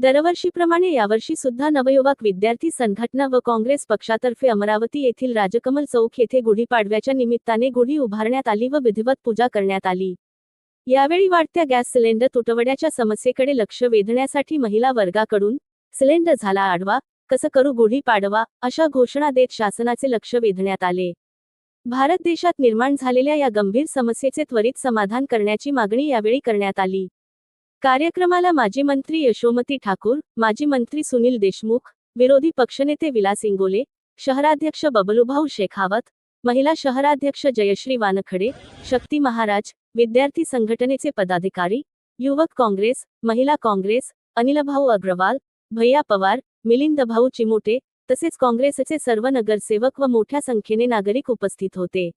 दरवर्षीप्रमाणे यावर्षी सुद्धा नवयुवक विद्यार्थी संघटना व काँग्रेस पक्षातर्फे अमरावती येथील राजकमल चौक येथे गुढीपाडव्याच्या निमित्ताने गुढी उभारण्यात आली व विधिवत पूजा करण्यात आली। यावेळी वाढत्या गॅस सिलेंडर तुटवड्याच्या समस्येकडे लक्ष वेधण्यासाठी महिला वर्गाकडून सिलेंडर झाला आडवा, कसं करू गुढी पाडवा अशा घोषणा देत शासनाचे लक्ष वेधण्यात आले। भारत देशात निर्माण झालेल्या या गंभीर समस्येचे त्वरित समाधान करण्याची मागणी यावेळी करण्यात आली। कार्यक्रमाला माजी मंत्री यशोमती ठाकूर, माजी मंत्री सुनील देशमुख, विरोधी पक्षनेते विलास इंगोले, शहराध्यक्ष बबलूभाऊ शेखावत, महिला शहराध्यक्ष जयश्री वानखडे, शक्ती महाराज, विद्यार्थी संघटनेचे पदाधिकारी, युवक काँग्रेस, महिला काँग्रेस, अनिलभाऊ अग्रवाल, भैया पवार, मिलिंदभाऊ चिमोटे तसेच काँग्रेसचे सर्व नगरसेवक व मोठ्या संख्येने नागरिक उपस्थित होते।